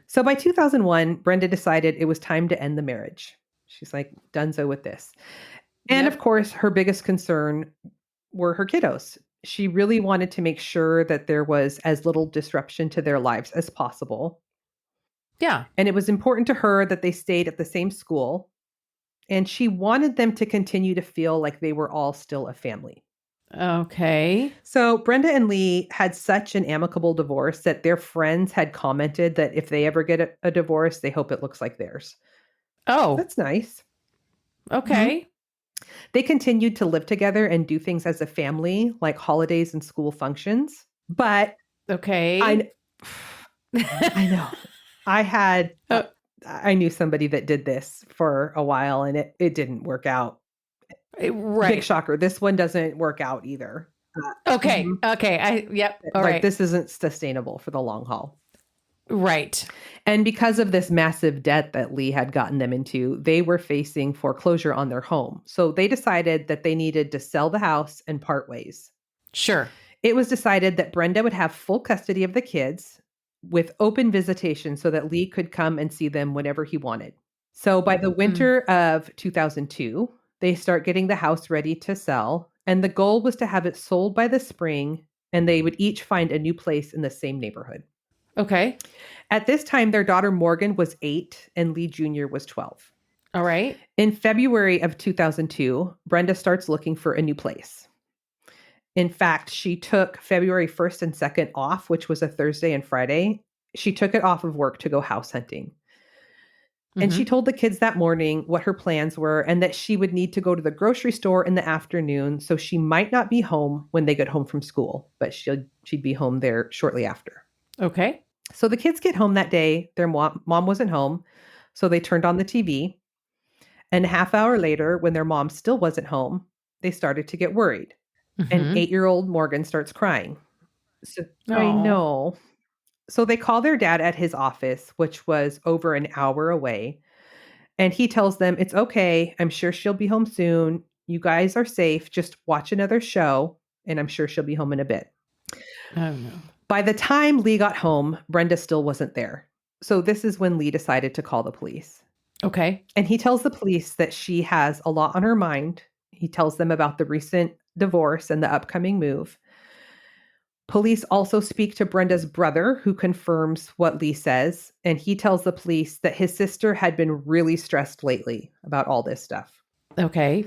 So by 2001, Brenda decided it was time to end the marriage. She's like, donezo with this. And of course, her biggest concern were her kiddos. She really wanted to make sure that there was as little disruption to their lives as possible. Yeah. And it was important to her that they stayed at the same school. And she wanted them to continue to feel like they were all still a family. Okay. So Brenda and Lee had such an amicable divorce that their friends had commented that if they ever get a divorce, they hope it looks like theirs. Oh, That's nice. okay. They continued to live together and do things as a family, like holidays and school functions. But Okay. I know. I knew somebody that did this for a while and it didn't work out. Right. Big shocker. This one doesn't work out either. Okay. Okay. All like right. this isn't sustainable for the long haul. Right. And because of this massive debt that Lee had gotten them into, they were facing foreclosure on their home. So they decided that they needed to sell the house and part ways. Sure. It was decided that Brenda would have full custody of the kids with open visitation so that Lee could come and see them whenever he wanted. So by the winter of 2002, they start getting the house ready to sell. And the goal was to have it sold by the spring, and they would each find a new place in the same neighborhood. Okay. At this time, their daughter Morgan was 8 and Lee Jr. was 12. All right. In February of 2002, Brenda starts looking for a new place. In fact, she took February 1st and 2nd off, which was a Thursday and Friday. She took it off of work to go house hunting. And she told the kids that morning what her plans were and that she would need to go to the grocery store in the afternoon. So she might not be home when they get home from school, but she'd be home there shortly after. Okay. So the kids get home that day. Their mom wasn't home. So they turned on the TV. And a half hour later, when their mom still wasn't home, they started to get worried. And 8-year-old Morgan starts crying. So, I know. So they call their dad at his office, which was over an hour away. And he tells them, it's okay. I'm sure she'll be home soon. You guys are safe. Just watch another show. And I'm sure she'll be home in a bit. Oh, no. By the time Lee got home, Brenda still wasn't there. So this is when Lee decided to call the police. Okay. And he tells the police that she has a lot on her mind. He tells them about the recent divorce and the upcoming move. Police also speak to Brenda's brother, who confirms what Lee says. And he tells the police that his sister had been really stressed lately about all this stuff. Okay.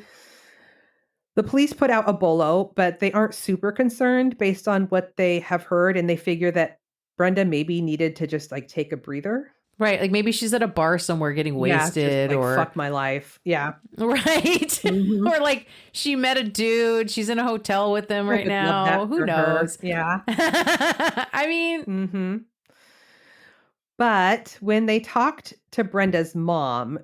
The police put out a bolo, but they aren't super concerned based on what they have heard. And they figure that Brenda maybe needed to just like take a breather. Right. Like maybe she's at a bar somewhere getting wasted, just, like, or fuck my life. Yeah. Right. Mhm. Or like she met a dude. She's in a hotel with him right I would love now. that Who for knows? her. Yeah. I mean, Mm-hmm. But when they talked to Brenda's mom,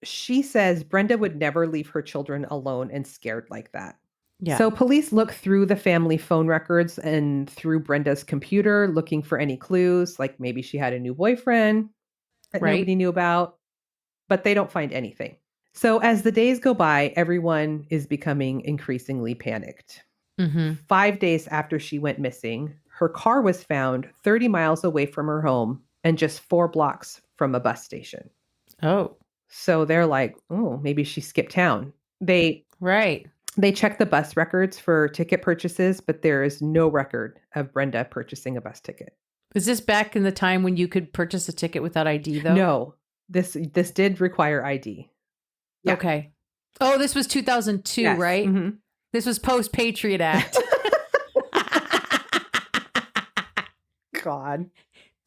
she says Brenda would never leave her children alone and scared like that. yeah. So police look through the family phone records and through Brenda's computer looking for any clues, like maybe she had a new boyfriend that Right. nobody knew about, but they don't find anything. So as the days go by, everyone is becoming increasingly panicked. Mm-hmm. 5 days after she went missing, her car was found 30 miles away from her home and just 4 blocks from a bus station. Oh, So they're like, oh, maybe she skipped town. They right. check the bus records for ticket purchases, but there is no record of Brenda purchasing a bus ticket. Is this back in the time when you could purchase a ticket without ID, though? No, this did require ID. Yeah. Okay. Oh, this was 2002, Yes. right? Mhm. This was post Patriot Act. God.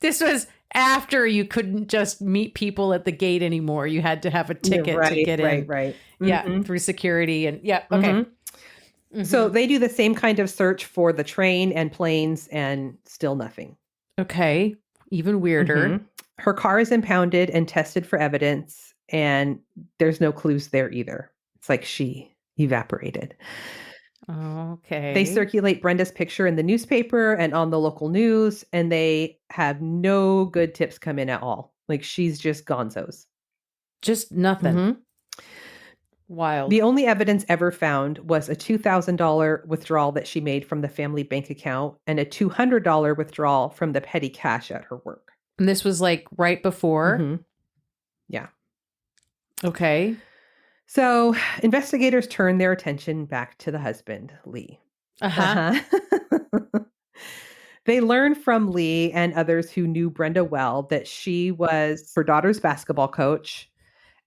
This was after you couldn't just meet people at the gate anymore. You had to have a ticket to get in. Right. Yeah, Mhm. through security and yeah. Okay. Mhm. Mhm. So they do the same kind of search for the train and planes and still nothing. Okay, even weirder. Mhm. Her car is impounded and tested for evidence, and there's no clues there either. It's like she evaporated. Okay. They circulate Brenda's picture in the newspaper and on the local news, and they have no good tips come in at all. Like she's just gonzos. just nothing. Mhm. Wild. The only evidence ever found was a $2,000 withdrawal that she made from the family bank account and a $200 withdrawal from the petty cash at her work. And this was like right before. Mhm. Yeah. Okay. So investigators turn their attention back to the husband, Lee. Uh-huh. They learn from Lee and others who knew Brenda well that she was her daughter's basketball coach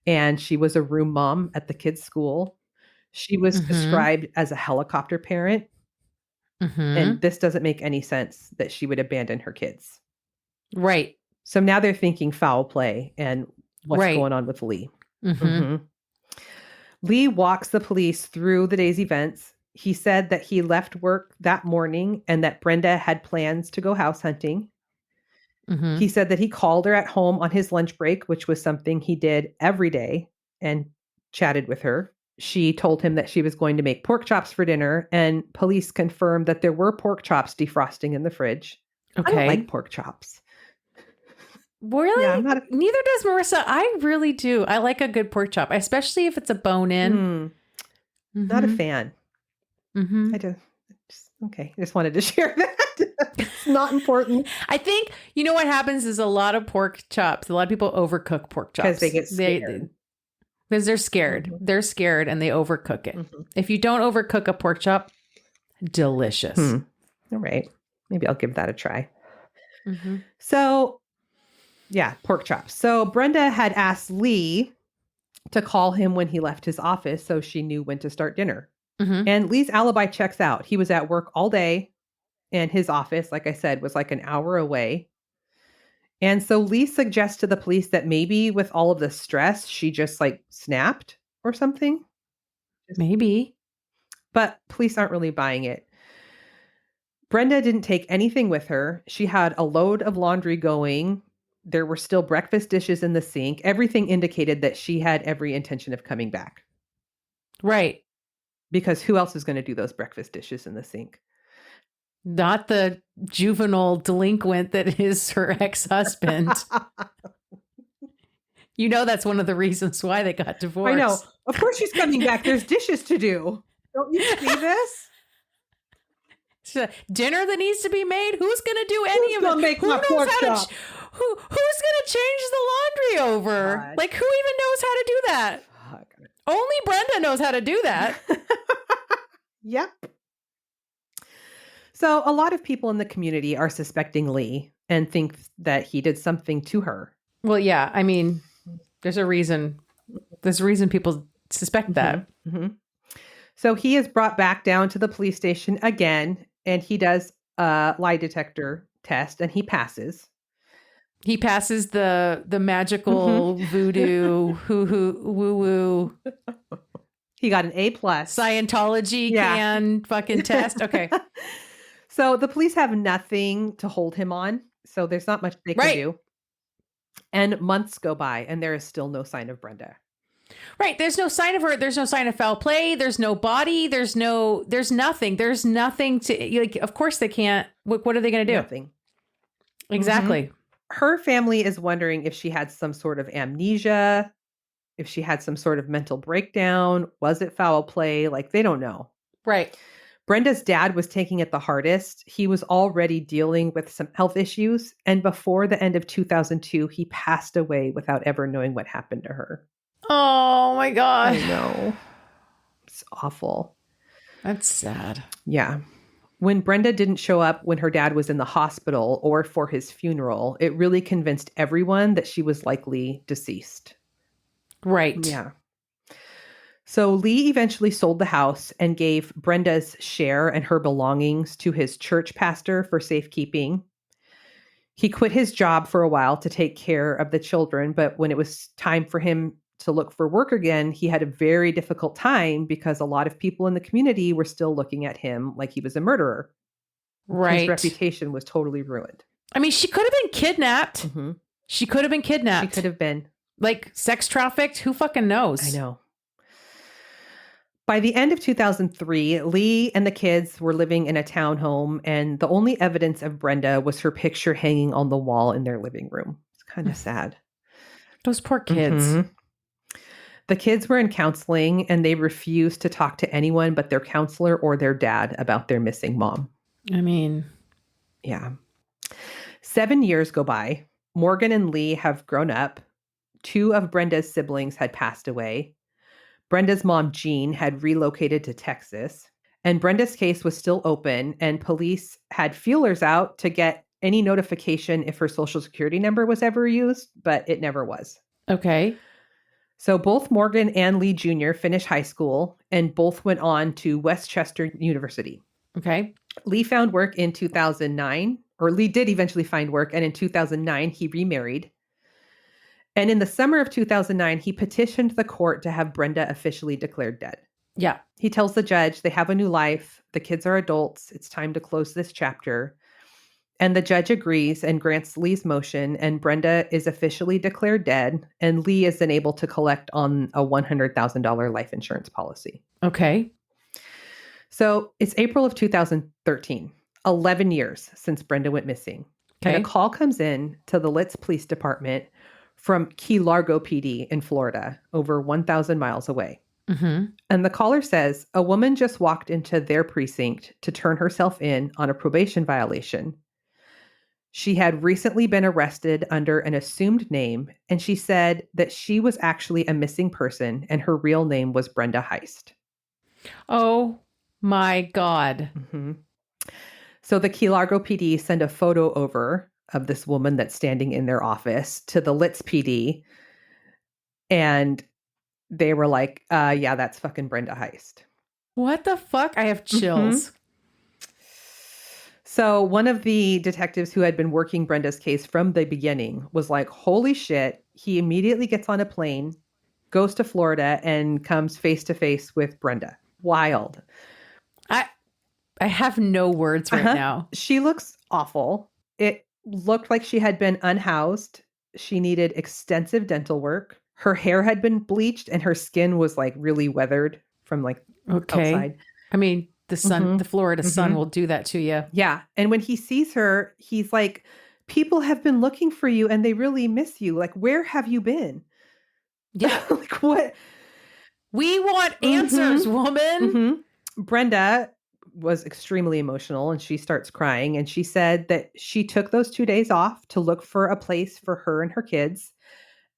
and she was a room mom at the kids' school. She was Mhm. described as a helicopter parent, Mhm. and this doesn't make any sense that she would abandon her kids. Right. So now they're thinking foul play and what's Right. going on with Lee. Mhm. Mhm. Lee walks the police through the day's events. He said that he left work that morning and that Brenda had plans to go house hunting. Mhm. He said that he called her at home on his lunch break, which was something he did every day, and chatted with her. She told him that she was going to make pork chops for dinner, and police confirmed that there were pork chops defrosting in the fridge. I Okay. don't like pork chops. Really? Yeah, I'm not a- Neither does Marissa. I really do. I like a good pork chop, especially if it's a bone in. Not a fan. Mm-hmm. I just okay. I just wanted to share that. It's not important. I think you know what happens is a lot of pork chops. A lot of people overcook pork chops 'Cause they get scared. Because they're scared. Mhm. They're scared and they overcook it. Mhm. If you don't overcook a pork chop, delicious. All right. Maybe I'll give that a try. Mm-hmm. So, yeah, pork chops. So Brenda had asked Lee to call him when he left his office so she knew when to start dinner. Mm-hmm. And Lee's alibi checks out. He was at work all day, and his office, like I said, was like an hour away. And so Lee suggests to the police that maybe with all of the stress, she just like snapped or something. Maybe. But police aren't really buying it. Brenda didn't take anything with her. She had a load of laundry going. There were still breakfast dishes in the sink. Everything indicated that she had every intention of coming back. Right. Because who else is going to do those breakfast dishes in the sink? Not the juvenile delinquent that is her ex-husband. You know that's one of the reasons why they got divorced. I know. Of course she's coming back. There's dishes to do. Don't you see this? Dinner that needs to be made. Who's going to do any Who's of gonna it? make Who my knows pork how chop? to? Who's Who's gonna change the laundry over? God. Like, who even knows how to do that? Fuck. Only Brenda knows how to do that. Yep. So a lot of people in the community are suspecting Lee and think that he did something to her. Well, yeah. I mean, there's a reason. There's a reason people suspect that. Mm-hmm. So he is brought back down to the police station again, and he does a lie detector test, and he passes. He passes the magical voodoo woo woo He got an A+. Scientology can fucking test. Okay. So the police have nothing to hold him on. So there's not much they can do. And months go by and there is still no sign of Brenda. Right. There's no sign of her. There's no sign of foul play. There's no body. There's nothing. There's nothing to, like, of course they can't. What are they going to do? Nothing. Exactly. Her family is wondering if she had some sort of amnesia, if she had some sort of mental breakdown. Was it foul play? Like, they don't know. Right. Brenda's dad was taking it the hardest. He was already dealing with some health issues. And before the end of 2002, he passed away without ever knowing what happened to her. Oh my God. I know. It's awful. That's sad. Yeah. When Brenda didn't show up when her dad was in the hospital or for his funeral, it really convinced everyone that she was likely deceased. Right. Yeah. So Lee eventually sold the house and gave Brenda's share and her belongings to his church pastor for safekeeping. He quit his job for a while to take care of the children, but when it was time for him to look for work again, he had a very difficult time because a lot of people in the community were still looking at him like he was a murderer. Right. His reputation was totally ruined. I mean, she could have been kidnapped. Mm-hmm. She could have been kidnapped. She could have been. Like, sex trafficked? Who fucking knows? I know. By the end of 2003, Lee and the kids were living in a townhome, and the only evidence of Brenda was her picture hanging on the wall in their living room. It's kind of sad. Those poor kids. Mm-hmm. The kids were in counseling, and they refused to talk to anyone but their counselor or their dad about their missing mom. I mean, yeah. 7 years go by. Morgan and Lee have grown up. 2 of Brenda's siblings had passed away. Brenda's mom, Jean, had relocated to Texas, and Brenda's case was still open, and police had feelers out to get any notification if her social security number was ever used, but it never was. okay. So both Morgan and Lee Jr. finished high school, and both went on to Westchester University. Okay. Lee found work in 2009, or Lee did eventually find work, and in 2009, he remarried. And in the summer of 2009, he petitioned the court to have Brenda officially declared dead. Yeah. He tells the judge they have a new life. The kids are adults. It's time to close this chapter. And the judge agrees and grants Lee's motion, and Brenda is officially declared dead. And Lee is then able to collect on a $100,000 life insurance policy. Okay. So it's April of 2013, 11 years since Brenda went missing. Okay. And a call comes in to the Litz Police Department from Key Largo PD in Florida, over 1,000 miles away. Mm-hmm. And the caller says a woman just walked into their precinct to turn herself in on a probation violation. She had recently been arrested under an assumed name, and she said that she was actually a missing person and her real name was Brenda Heist. Oh my God. Mm-hmm. So the Key Largo PD send a photo over of this woman that's standing in their office to the Litz PD. And they were like, yeah, that's fucking Brenda Heist. What the fuck? I have chills. Mm-hmm. So one of the detectives who had been working Brenda's case from the beginning was like, holy shit. He immediately gets on a plane, goes to Florida, and comes face to face with Brenda. Wild. I have no words right now. She looks awful. It looked like she had been unhoused. She needed extensive dental work. Her hair had been bleached and her skin was like really weathered from like outside. I mean, the sun, Mm-hmm. the Florida sun will do that to you. Yeah. And when he sees her, he's like, people have been looking for you and they really miss you. Like, where have you been? Yeah. Like, what? We want answers, woman. Mm-hmm. Brenda was extremely emotional and she starts crying. And she said that she took those 2 days off to look for a place for her and her kids.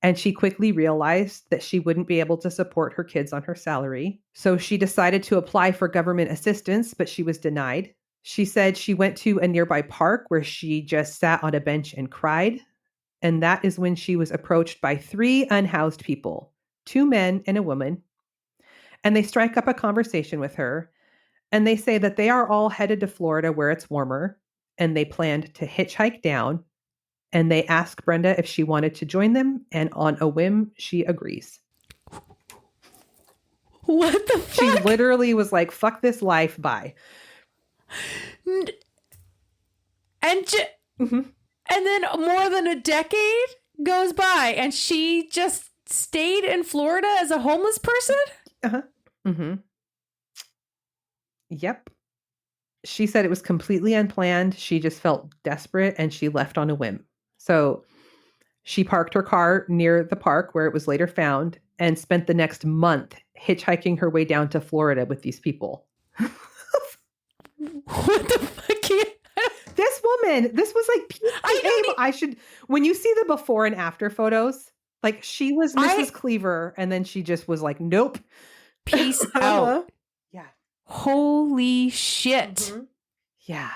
And she quickly realized that she wouldn't be able to support her kids on her salary. So she decided to apply for government assistance, but she was denied. She said she went to a nearby park where she just sat on a bench and cried. And that is when she was approached by 3 unhoused people, 2 men and a woman. And they strike up a conversation with her. And they say that they are all headed to Florida where it's warmer. And they planned to hitchhike down. And they ask Brenda if she wanted to join them. And on a whim, she agrees. What the fuck? She literally was like, fuck this life, bye. And and then more than a decade goes by and she just stayed in Florida as a homeless person? Uh-huh. Mm-hmm. Yep. She said it was completely unplanned. She just felt desperate and she left on a whim. So she parked her car near the park where it was later found and spent the next month hitchhiking her way down to Florida with these people. What the fuck? This woman, this was like, I should, when you see the before and after photos, like she was Mrs. Cleaver and then she just was like, nope. Peace out. Yeah. Holy shit. Mm-hmm. Yeah.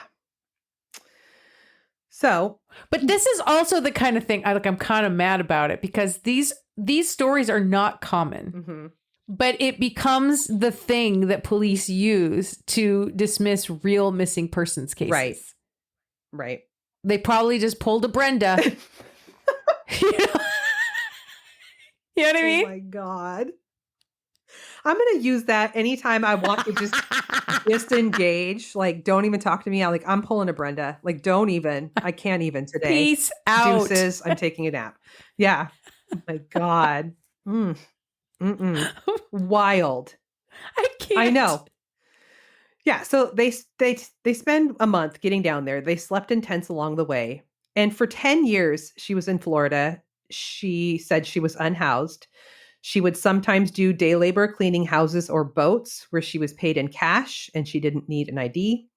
So, but this is also the kind of thing I'm kind of mad about it because these stories are not common. mm-hmm. But it becomes the thing that police use to dismiss real missing persons cases. Right. They probably just pulled a Brenda. You know what I mean? Oh my God. I'm going to use that anytime I want to just disengage. Like, don't even talk to me. I'm pulling a Brenda. Like, don't even. I can't even today. Peace out. Deuces. I'm taking a nap. Yeah. Oh my God. Wild. I can't. I know. Yeah. So they spend a month getting down there. They slept in tents along the way. And for 10 years, she was in Florida. She said she was unhoused. She would sometimes do day labor cleaning houses or boats where she was paid in cash and she didn't need an ID.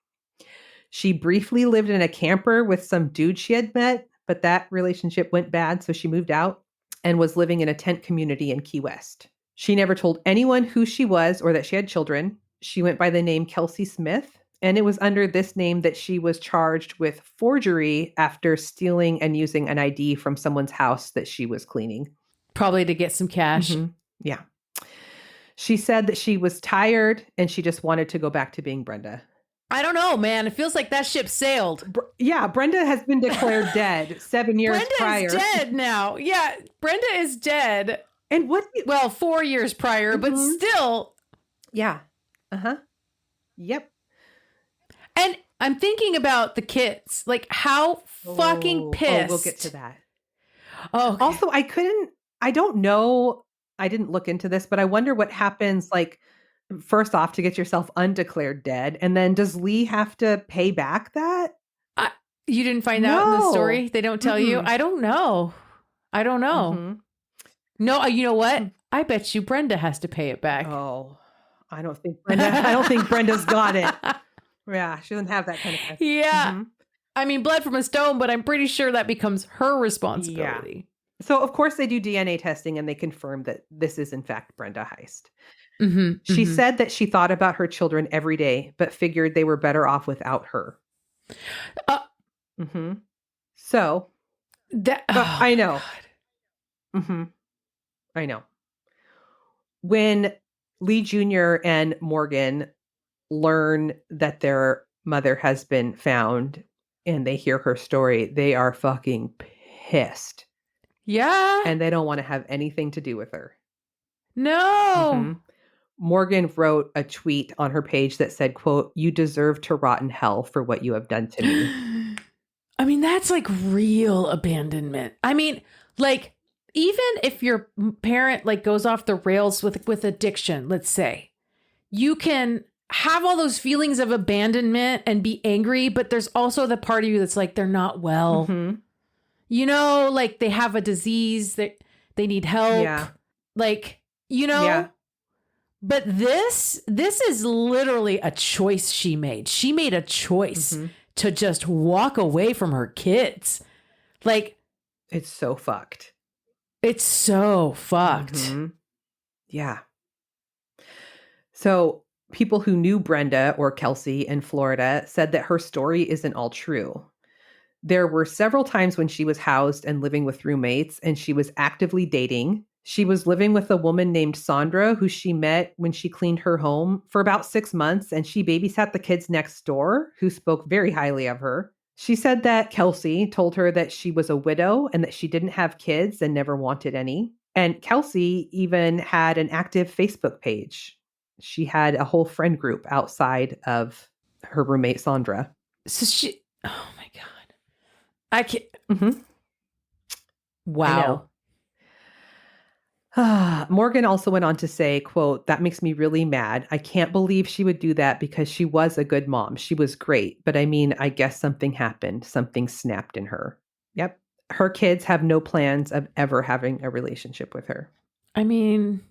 She briefly lived in a camper with some dude she had met, but that relationship went bad. So she moved out and was living in a tent community in Key West. She never told anyone who she was or that she had children. She went by the name Kelsey Smith, and it was under this name that she was charged with forgery after stealing and using an ID from someone's house that she was cleaning. Probably to get some cash. Mm-hmm. Yeah. She said that she was tired and she just wanted to go back to being Brenda. I don't know, man. It feels like that ship sailed. Brenda has been declared dead 7 years prior. Brenda is dead now. Yeah, Brenda is dead. And what? Well, 4 years prior, but still. Yeah. Uh-huh. Yep. And I'm thinking about the kids. Like, how fucking pissed. We'll get to that. Oh, okay. Also, I don't know. I didn't look into this, but I wonder what happens, like, first off, to get yourself undeclared dead. And then does Lee have to pay back that? You didn't find out in the story? They don't tell you? I don't know. Mm-hmm. No, you know what? I bet you Brenda has to pay it back. Oh, I don't think Brenda's got it. Yeah, she doesn't have that kind of thing. Yeah. Mm-hmm. I mean, blood from a stone, but I'm pretty sure that becomes her responsibility. Yeah. So, of course, they do DNA testing and they confirm that this is, in fact, Brenda Heist. Mm-hmm, she said that she thought about her children every day, but figured they were better off without her. So, I know. I know. When Lee Jr. and Morgan learn that their mother has been found and they hear her story, they are fucking pissed. Yeah. And they don't want to have anything to do with her. No. Morgan wrote a tweet on her page that said, quote, "You deserve to rot in hell for what you have done to me." I mean, that's like real abandonment. I mean, like, even if your parent like goes off the rails with addiction, let's say, you can have all those feelings of abandonment and be angry, but there's also the part of you that's like, they're not well. You know, like they have a disease that they need help. Yeah. Like, you know, But this is literally a choice she made. She made a choice to just walk away from her kids. Like, it's so fucked. It's so fucked. Mm-hmm. Yeah. So people who knew Brenda or Kelsey in Florida said that her story isn't all true. There were several times when she was housed and living with roommates, and she was actively dating. She was living with a woman named Sandra, who she met when she cleaned her home for about 6 months, and she babysat the kids next door, who spoke very highly of her. She said that Kelsey told her that she was a widow and that she didn't have kids and never wanted any. And Kelsey even had an active Facebook page. She had a whole friend group outside of her roommate, Sandra. So oh my God. I can't. Mm-hmm. Wow. Morgan also went on to say, quote, "That makes me really mad. I can't believe she would do that because she was a good mom. She was great. But I mean, I guess something happened. Something snapped in her." Yep. Her kids have no plans of ever having a relationship with her. I mean,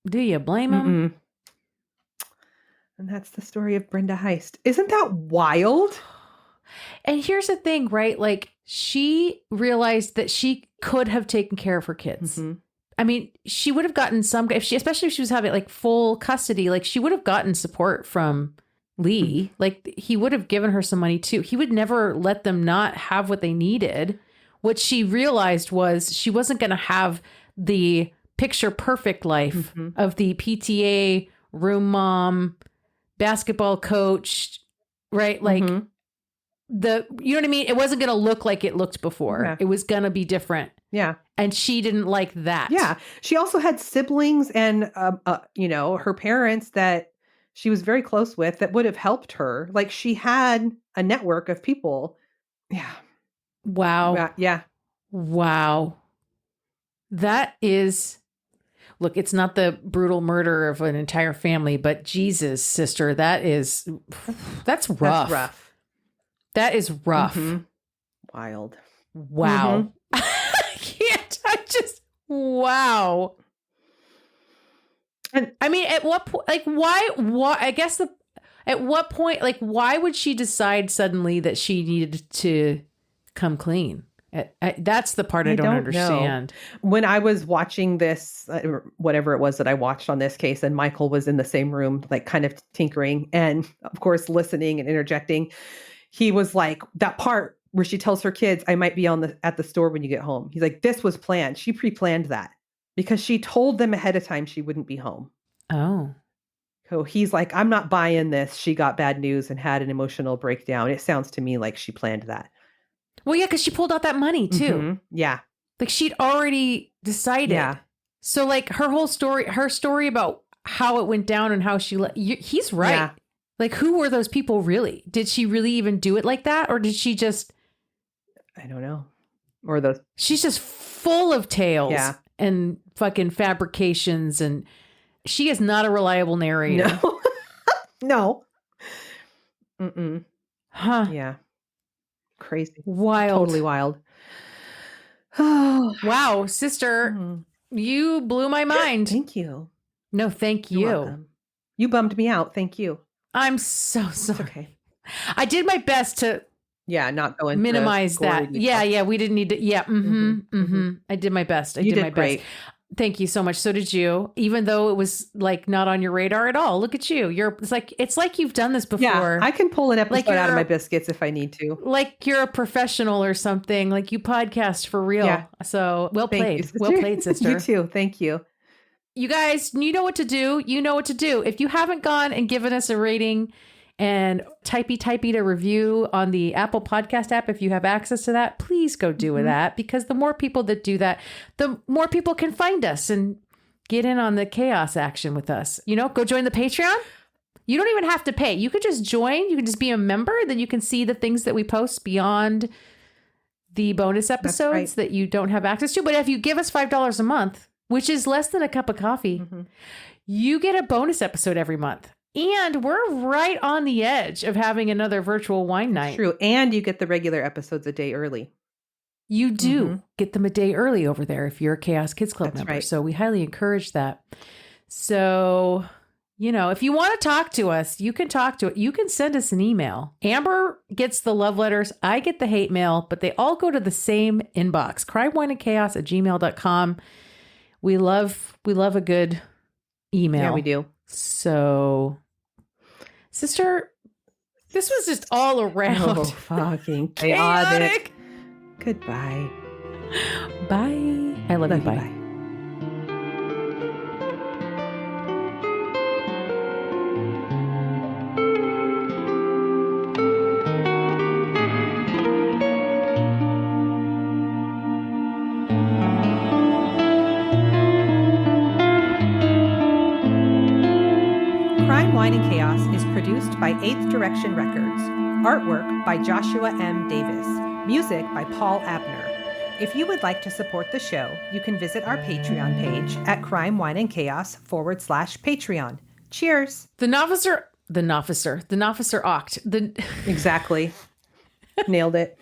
do you blame them? And that's the story of Brenda Heist. Isn't that wild? And here's the thing, right? Like, she realized that she could have taken care of her kids. Mm-hmm. I mean, she would have gotten some, especially if she was having like full custody, like she would have gotten support from Lee. Like, he would have given her some money too. He would never let them not have what they needed. What she realized was she wasn't going to have the picture perfect life of the PTA room mom, basketball coach, right? Like, you know what I mean? It wasn't going to look like it looked before. Yeah. It was going to be different. Yeah. And she didn't like that. Yeah. She also had siblings and, her parents that she was very close with that would have helped her. Like, she had a network of people. Yeah. Wow. Yeah. Wow. That is, look, it's not the brutal murder of an entire family, but Jesus, sister, that's rough. That's rough. That is rough. Wild. Wow. Wow. And I mean, at what point, like, why, I guess at what point, like, why would she decide suddenly that she needed to come clean? That's the part I don't understand. Know. When I was watching this, whatever it was that I watched on this case, and Michael was in the same room, like kind of tinkering and of course listening and interjecting, he was like, that part where she tells her kids, "I might be at the store when you get home." He's like, this was planned. She pre-planned that because she told them ahead of time she wouldn't be home. Oh. So he's like, I'm not buying this. She got bad news and had an emotional breakdown. It sounds to me like she planned that. Well, yeah, because she pulled out that money too. Yeah. Like, she'd already decided. Yeah. So like her story about how it went down and how she he's right. Yeah. Like, who were those people really? Did she really even do it like that? Or did she just... I don't know. Or those... She's just full of tales and fucking fabrications, and she is not a reliable narrator. No. No. Mm-mm. Huh. Yeah. Crazy. Wild. Totally wild. Wow, sister, you blew my mind. Thank you. No, thank you. You're welcome. You bummed me out. Thank you. I'm so sorry. It's okay. I did my best to not go into minimize that. Yeah, we didn't need to. Yeah, I did my best. You did great. Best. Thank you so much. So did you. Even though it was like not on your radar at all. Look at you. It's like you've done this before. Yeah, I can pull an episode out of my biscuits if I need to. Like you're a professional or something. Like you podcast for real. Yeah. So well played. Well played, sister. You too. Thank you. You guys, you know what to do. You know what to do. If you haven't gone and given us a rating and typey to review on the Apple Podcast app, if you have access to that, please go do that, because the more people that do that, the more people can find us and get in on the chaos action with us. You know, go join the Patreon. You don't even have to pay. You could just join. You can just be a member. Then you can see the things that we post beyond the bonus episodes that you don't have access to. But if you give us $5 a month, which is less than a cup of coffee, you get a bonus episode every month. And we're right on the edge of having another virtual wine night. True. And you get the regular episodes a day early. You do get them a day early over there if you're a Chaos Kids Club member. Right. So we highly encourage that. So You know, if you want to talk to us, you can talk to it. You can send us an email. Amber gets the love letters. I get the hate mail, but they all go to the same inbox, crimewineandchaos@gmail.com. We love a good email. Yeah, we do. So, sister, this was just all around. Oh, fucking chaotic. Goodbye. Bye. I love you. Bye. Bye. Crime, Wine, and Chaos is produced by 8th Direction Records. Artwork by Joshua M. Davis. Music by Paul Abner. If you would like to support the show, you can visit our Patreon page at crimewineandchaos.com/Patreon. Cheers. The Novicer Oct. Exactly. Nailed it.